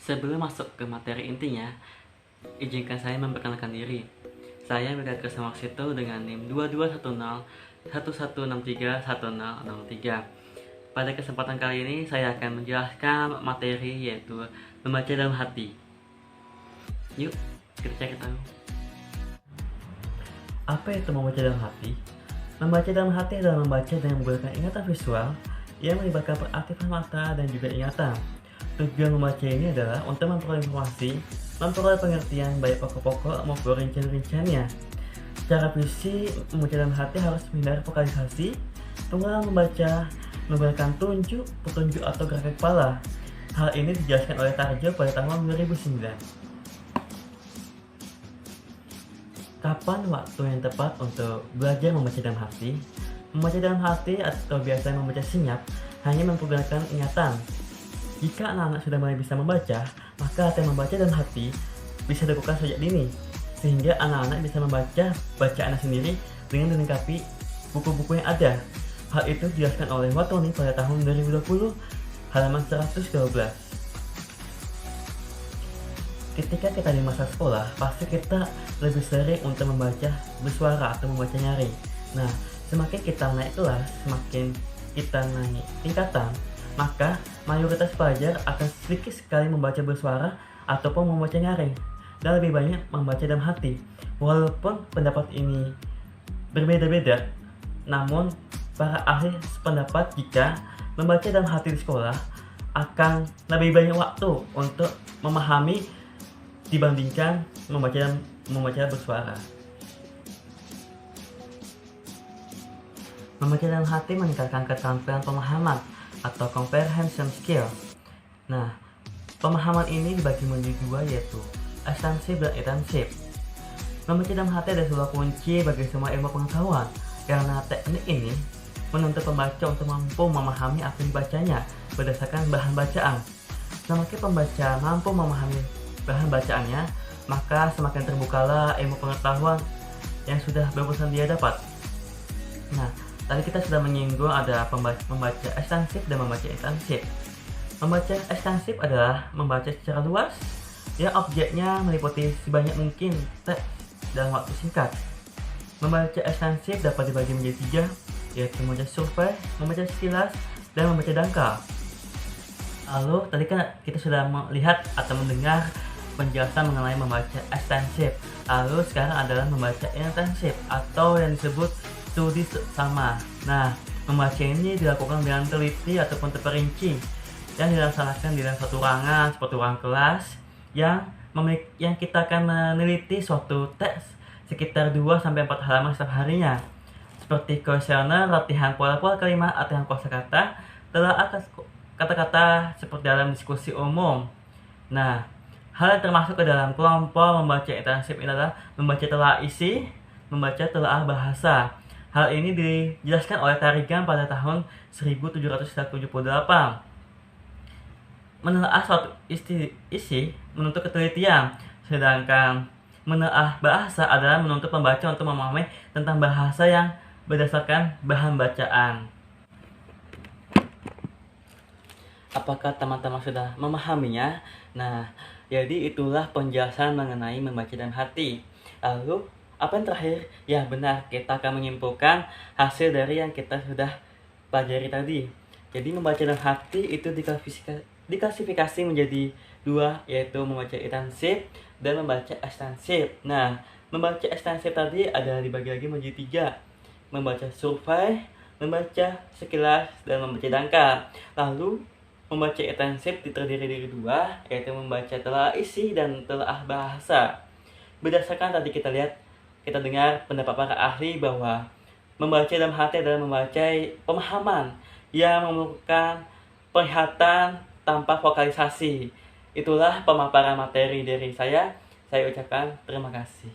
Sebelum masuk ke materi intinya, izinkan saya memperkenalkan diri. Saya berada bersama Situ dengan NIM 221011631003. Pada kesempatan kali ini saya akan menjelaskan materi yaitu membaca dalam hati. Yuk, kita cari tahu. Apa itu membaca dalam hati? Membaca dalam hati adalah membaca dengan menggunakan ingatan visual yang melibatkan peraktifan mata dan juga ingatan. Tujuan membaca ini adalah untuk memperoleh informasi, memperoleh pengertian baik pokok-pokok maupun rincian-rinciannya. Secara visi, membaca dalam hati harus menghindari vokalisasi, pengulang membaca, menggunakan tunjuk, petunjuk atau gerakan kepala. Hal ini dijelaskan oleh Tarjo pada tahun 2009. Kapan waktu yang tepat untuk belajar membaca dalam hati? Membaca dalam hati atau biasa membaca senyap hanya menggunakan ingatan. Jika anak-anak sudah mulai bisa membaca, maka latihan membaca dalam hati bisa dilakukan sejak dini, sehingga anak-anak bisa membaca bacaannya sendiri dengan dilengkapi buku-buku yang ada. Hal itu dijelaskan oleh Watoni pada tahun 2020, halaman 112. Ketika kita di masa sekolah, pasti kita lebih sering untuk membaca bersuara atau membaca nyaring. Nah, semakin kita naik kelas, semakin kita naik tingkatan, maka mayoritas pelajar akan sedikit sekali membaca bersuara ataupun membaca nyaring, dan lebih banyak membaca dalam hati. Walaupun pendapat ini berbeda-beda, namun para ahli sependapat jika membaca dalam hati di sekolah akan lebih banyak waktu untuk memahami dibandingkan membaca bersuara. Membaca dalam hati meningkatkan keterampilan pemahaman atau comprehension skill. Nah, pemahaman ini dibagi menjadi dua, yaitu ekstensif dan intensif. Membaca dalam hati adalah sebuah kunci bagi semua ilmu pengetahuan, karena teknik ini menuntut pembaca untuk mampu memahami apa yang dibacanya berdasarkan bahan bacaan. Semakin pembaca mampu memahami bahan bacaannya, maka semakin terbukalah ilmu pengetahuan yang sudah barusan dia dapat. Nah, tadi kita sudah menyinggung ada membaca ekstensif dan membaca intensif. Membaca ekstensif adalah membaca secara luas, yang objeknya meliputi sebanyak mungkin teks dalam waktu singkat. Membaca ekstensif dapat dibagi menjadi tiga, yaitu membaca survei, membaca sekilas, dan membaca dangkal. Lalu tadi kan kita sudah melihat atau mendengar penjelasan mengenai membaca ekstensif. Lalu sekarang adalah membaca intensif atau yang disebut studi sama. Nah, membaca ini dilakukan dengan teliti ataupun terperinci yang dilaksanakan di dalam satu ruangan seperti ruang kelas yang kita akan meneliti suatu teks sekitar 2-4 halaman setiap harinya, seperti kuesioner, latihan pola-pola kalimat atau yang kosakata, telaah kata-kata seperti dalam diskusi umum. Nah, hal yang termasuk ke dalam kelompok membaca intensif ini adalah membaca telaah isi, membaca telaah bahasa. Hal ini dijelaskan oleh Tarigan pada tahun 1778. Menelaah suatu isi menuntut ketelitian, sedangkan menelaah bahasa adalah menuntut pembaca untuk memahami tentang bahasa yang berdasarkan bahan bacaan. Apakah teman-teman sudah memahaminya? Nah, jadi itulah penjelasan mengenai membaca dalam hati. Lalu, apa yang terakhir? Ya benar, kita akan menyimpulkan hasil dari yang kita sudah pelajari tadi. Jadi membaca dalam hati itu diklasifikasi menjadi dua, yaitu membaca intensif dan membaca ekstensif. Nah, membaca ekstensif tadi ada dibagi lagi menjadi tiga, membaca survei, membaca sekilas, dan membaca dangkal. Lalu membaca intensif terdiri dari dua, yaitu membaca telaah isi dan telaah bahasa. Berdasarkan tadi kita dengar pendapat para ahli bahwa membaca dalam hati adalah membaca pemahaman yang memerlukan penglihatan tanpa vokalisasi. Itulah pemaparan materi dari saya. Saya ucapkan terima kasih.